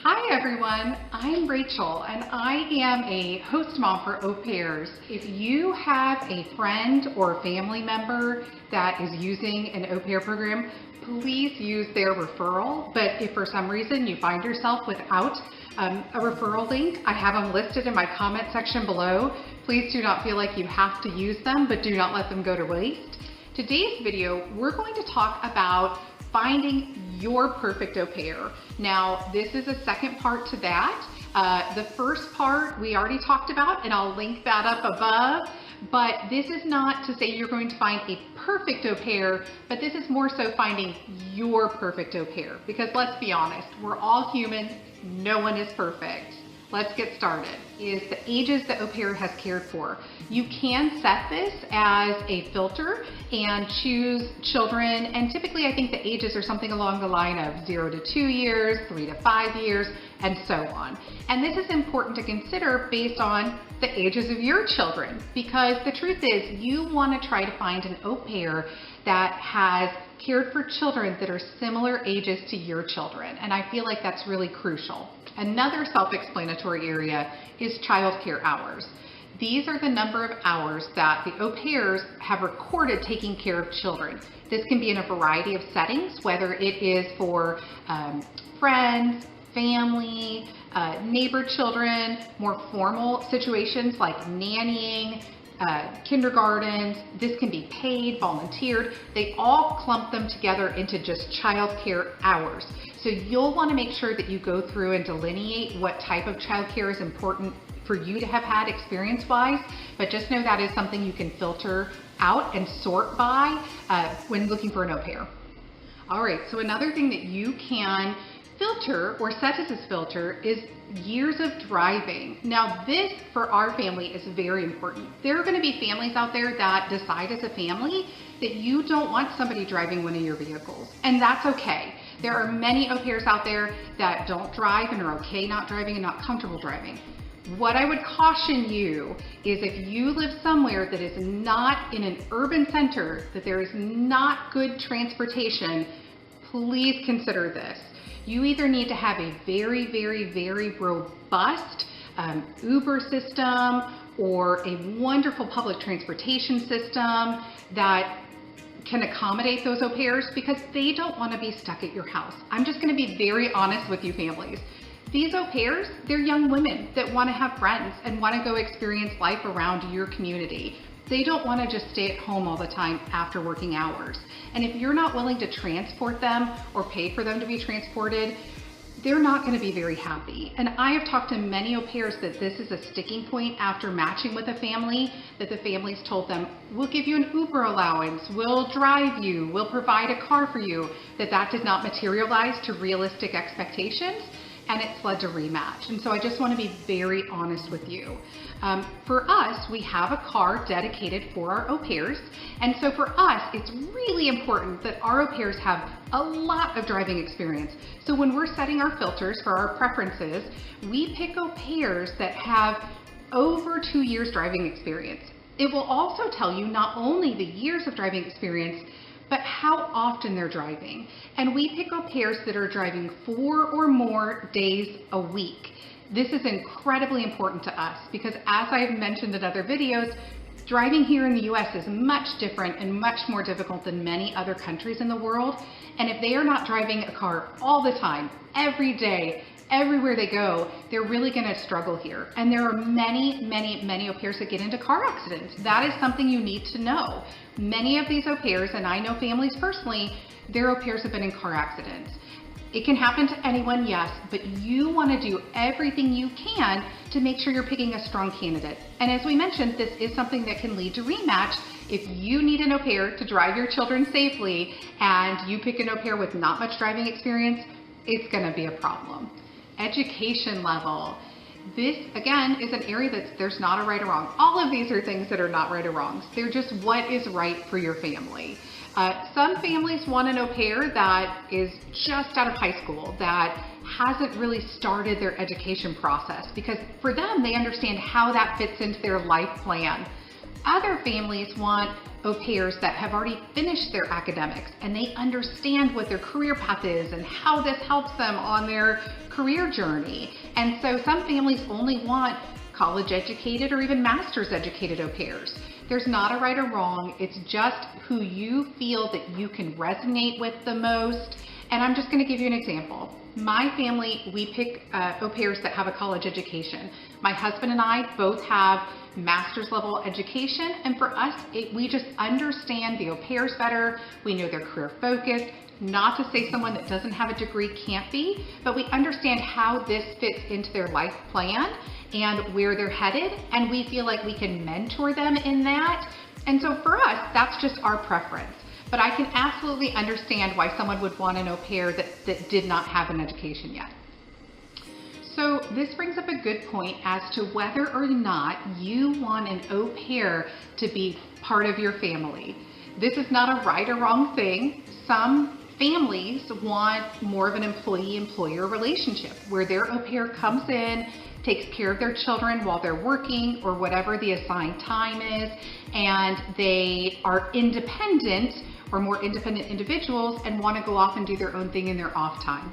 Hi everyone, I'm Rachel and I am a host mom for au pairs. If you have a friend or family member that is using an au pair program, please use their referral. But if for some reason you find yourself without a referral link, I have them listed in my comment section below. Please do not feel like you have to use them, but do not let them go to waste. Today's video, we're going to talk about finding your perfect au pair. Now, this is a second part to that. The first part we already talked about, and I'll link that up above, but this is not to say you're going to find a perfect au pair, but this is more so finding your perfect au pair, because let's be honest, we're all human, no one is perfect. Let's get started. Is the ages the au pair has cared for. You can set this as a filter and choose children, and typically I think the ages are something along the line of 0 to 2 years, 3 to 5 years, and so on. And this is important to consider based on the ages of your children, because the truth is you want to try to find an au pair that has cared for children that are similar ages to your children, and I feel like that's really crucial. Another self-explanatory area is childcare hours. These are the number of hours that the au pairs have recorded taking care of children. This can be in a variety of settings, whether it is for friends, family, neighbor children, more formal situations like nannying, kindergartens. This can be paid, volunteered. They all clump them together into just childcare hours. So you'll want to make sure that you go through and delineate what type of childcare is important for you to have had experience-wise, but just know that is something you can filter out and sort by when looking for an au pair. All right, so another thing that you can filter or set as a filter is years of driving. Now this for our family is very important. There are going to be families out there that decide as a family that you don't want somebody driving one of your vehicles, and that's okay. There are many au pairs out there that don't drive and are okay not driving and not comfortable driving. What I would caution you is if you live somewhere that is not in an urban center, that there is not good transportation, please consider this. You either need to have a very, very, very robust Uber system or a wonderful public transportation system that can accommodate those au pairs, because they don't want to be stuck at your house. I'm just going to be very honest with you families. These au pairs, they're young women that want to have friends and want to go experience life around your community. They don't want to just stay at home all the time after working hours. And if you're not willing to transport them or pay for them to be transported, they're not going to be very happy. And I have talked to many au pairs that this is a sticking point after matching with a family, that the families told them, we'll give you an Uber allowance, we'll drive you, we'll provide a car for you, that did not materialize to realistic expectations, and it's led to rematch. And so I just want to be very honest with you. For us, we have a car dedicated for our au pairs. And so for us, it's really important that our au pairs have a lot of driving experience. So when we're setting our filters for our preferences, we pick au pairs that have over 2 years driving experience. It will also tell you not only the years of driving experience, but how often they're driving. And we pick au pairs that are driving 4 or more days a week. This is incredibly important to us because, as I've mentioned in other videos, driving here in the US is much different and much more difficult than many other countries in the world. And if they are not driving a car all the time, every day, everywhere they go, they're really going to struggle here. And there are many, many, many au pairs that get into car accidents. That is something you need to know. Many of these au pairs, and I know families personally, their au pairs have been in car accidents. It can happen to anyone, yes, but you want to do everything you can to make sure you're picking a strong candidate. And as we mentioned, this is something that can lead to rematch. If you need an au pair to drive your children safely and you pick an au pair with not much driving experience, it's going to be a problem. Education level. This, again, is an area that there's not a right or wrong. All of these are things that are not right or wrong. They're just what is right for your family. Some families want an au pair that is just out of high school, that hasn't really started their education process, because for them, they understand how that fits into their life plan. Other families want au pairs that have already finished their academics and they understand what their career path is and how this helps them on their career journey. And so some families only want college educated or even master's educated au pairs. There's not a right or wrong. It's just who you feel that you can resonate with the most. And I'm just going to give you an example. My family, we pick au pairs that have a college education. My husband and I both have master's level education, and for us, we just understand the au pairs better. We know their career focus. Not to say someone that doesn't have a degree can't be, but we understand how this fits into their life plan and where they're headed, and we feel like we can mentor them in that. And so for us, that's just our preference. But I can absolutely understand why someone would want an au pair that did not have an education yet. So this brings up a good point as to whether or not you want an au pair to be part of your family. This is not a right or wrong thing. Some families want more of an employee-employer relationship where their au pair comes in, takes care of their children while they're working or whatever the assigned time is, and they are independent or more independent individuals and want to go off and do their own thing in their off time.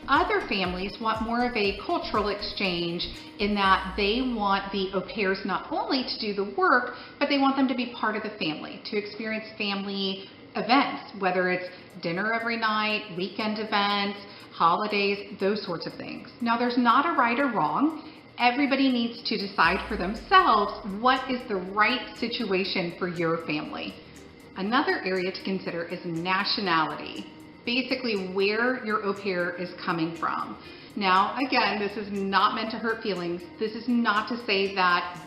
Other families want more of a cultural exchange in that they want the au pairs not only to do the work, but they want them to be part of the family, to experience family events, whether it's dinner every night, weekend events, holidays, those sorts of things. Now, there's not a right or wrong. Everybody needs to decide for themselves what is the right situation for your family. Another area to consider is nationality, basically where your au pair is coming from. Now, again, this is not meant to hurt feelings. This is not to say that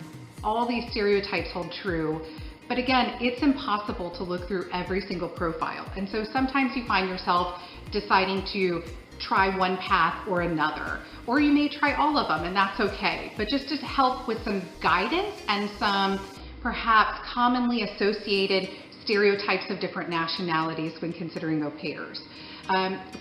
all these stereotypes hold true. But again, it's impossible to look through every single profile. And so sometimes you find yourself deciding to try one path or another, or you may try all of them, and that's okay. But just to help with some guidance and some perhaps commonly associated stereotypes of different nationalities when considering au pairs.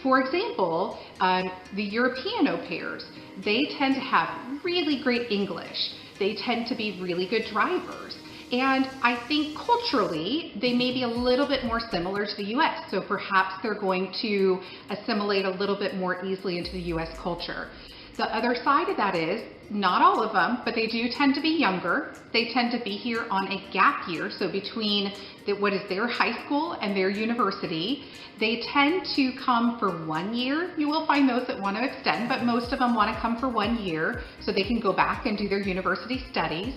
For example, the European au pairs, they tend to have really great English. They tend to be really good drivers. And I think culturally, they may be a little bit more similar to the US. So perhaps they're going to assimilate a little bit more easily into the US culture. The other side of that is, not all of them, but they do tend to be younger. They tend to be here on a gap year. So between what is their high school and their university, they tend to come for 1 year. You will find those that want to extend, but most of them want to come for 1 year so they can go back and do their university studies.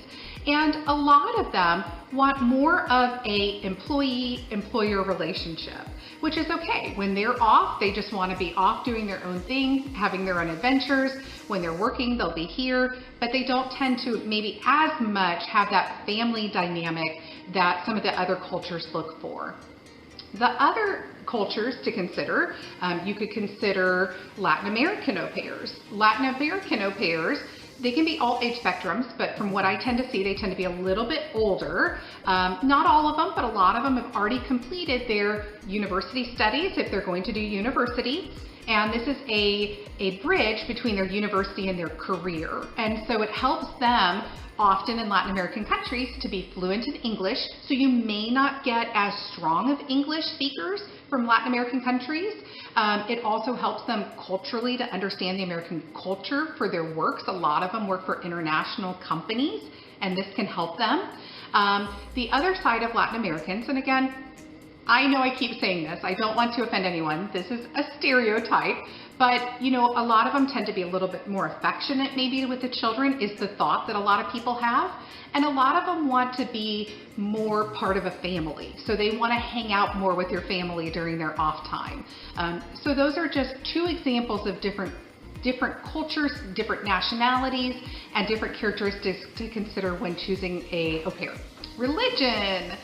And a lot of them want more of a employee-employer relationship, which is okay. When they're off, they just want to be off doing their own thing, having their own adventures. When they're working, they'll be here, but they don't tend to maybe as much have that family dynamic that some of the other cultures look for. The other cultures to consider, you could consider Latin American au pairs. Latin American au pairs, they can be all age spectrums, but from what I tend to see, they tend to be a little bit older. Not all of them, but a lot of them have already completed their university studies if they're going to do university. And this is a bridge between their university and their career. And so it helps them often in Latin American countries to be fluent in English. So you may not get as strong of English speakers from Latin American countries. It also helps them culturally to understand the American culture for their works. A lot of them work for international companies, and this can help them. The other side of Latin Americans, and again, I know I keep saying this, I don't want to offend anyone. This is a stereotype, but you know, a lot of them tend to be a little bit more affectionate maybe with the children is the thought that a lot of people have. And a lot of them want to be more part of a family. So they want to hang out more with your family during their off time. So those are just two examples of different cultures, different nationalities, and different characteristics to consider when choosing a au pair. Religion.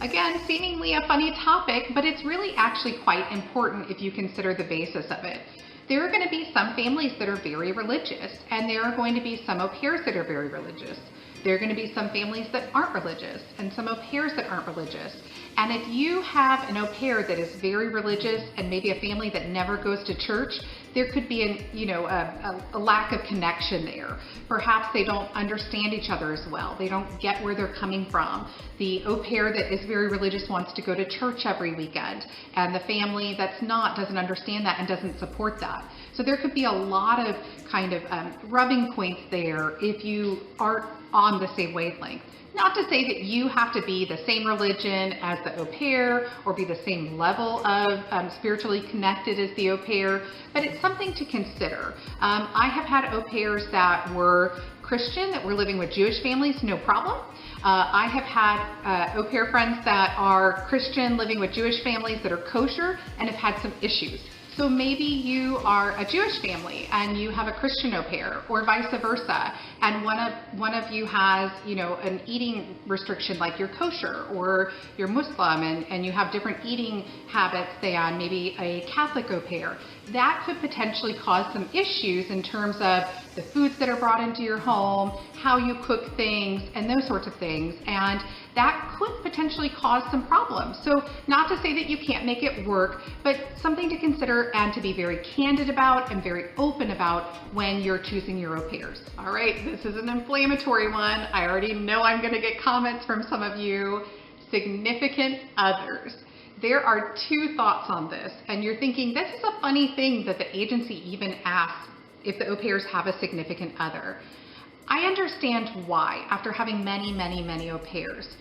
Again, seemingly a funny topic, but it's really actually quite important if you consider the basis of it. There are going to be some families that are very religious, and there are going to be some au pairs that are very religious. There are going to be some families that aren't religious, and some au pairs that aren't religious. And if you have an au pair that is very religious and maybe a family that never goes to church, there could be a lack of connection there. Perhaps they don't understand each other as well. They don't get where they're coming from. The au pair that is very religious wants to go to church every weekend, and the family that's not doesn't understand that and doesn't support that. So there could be a lot of kind of rubbing points there if you aren't on the same wavelength. Not to say that you have to be the same religion as the au pair or be the same level of spiritually connected as the au pair, but it's something to consider. I have had au pairs that were Christian, that were living with Jewish families, no problem. I have had au pair friends that are Christian living with Jewish families that are kosher and have had some issues. So maybe you are a Jewish family and you have a Christian au pair, or vice versa, and one of you has, an eating restriction like you're kosher or you're Muslim, and you have different eating habits than maybe a Catholic au pair. That could potentially cause some issues in terms of the foods that are brought into your home, how you cook things, and those sorts of things. And that could potentially cause some problems. So not to say that you can't make it work, but something to consider and to be very candid about and very open about when you're choosing your au pairs. All right, this is an inflammatory one. I already know I'm going to get comments from some of you. Significant others. There are two thoughts on this, and you're thinking, this is a funny thing that the agency even asks if the au pairs have a significant other. I understand why, after having many, many, many au pairs.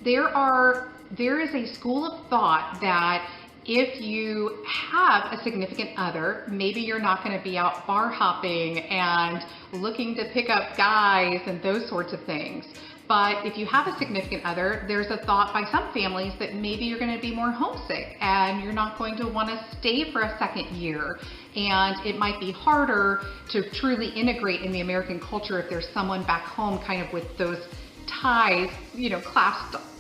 There is a school of thought that if you have a significant other, maybe you're not going to be out bar hopping and looking to pick up guys and those sorts of things. But if you have a significant other, there's a thought by some families that maybe you're going to be more homesick and you're not going to want to stay for a second year. And it might be harder to truly integrate in the American culture if there's someone back home kind of with those ties,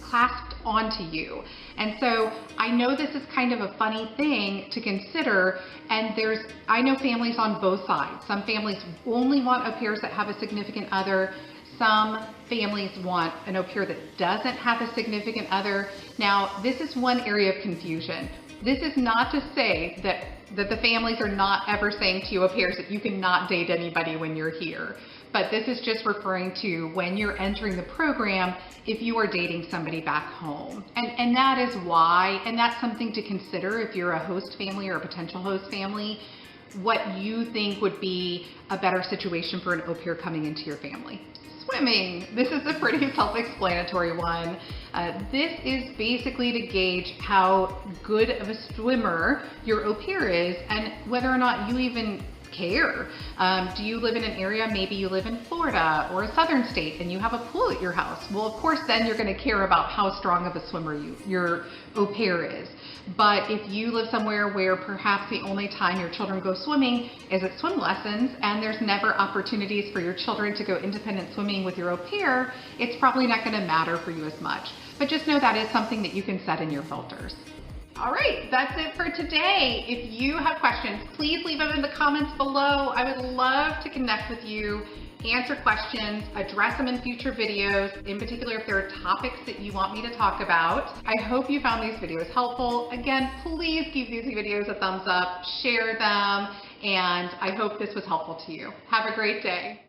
clasped onto you. And so I know this is kind of a funny thing to consider, and I know families on both sides. Some families only want au pairs that have a significant other. Some families want an au pair that doesn't have a significant other. Now, this is one area of confusion. This is not to say that the families are not ever saying to you, au pairs, that you cannot date anybody when you're here. But this is just referring to when you're entering the program, if you are dating somebody back home. And that is why, and that's something to consider if you're a host family or a potential host family, what you think would be a better situation for an au pair coming into your family. Swimming. This is a pretty self-explanatory one. This is basically to gauge how good of a swimmer your au pair is and whether or not you even care. Do you live in an area, maybe you live in Florida or a southern state and you have a pool at your house? Well, of course, then you're going to care about how strong of a swimmer your au pair is. But if you live somewhere where perhaps the only time your children go swimming is at swim lessons and there's never opportunities for your children to go independent swimming with your au pair, it's probably not going to matter for you as much. But just know that is something that you can set in your filters. All right, that's it for today. If you have questions, please leave them in the comments below. I would love to connect with you, answer questions, address them in future videos, in particular if there are topics that you want me to talk about. I hope you found these videos helpful. Again, please give these videos a thumbs up, share them, and I hope this was helpful to you. Have a great day.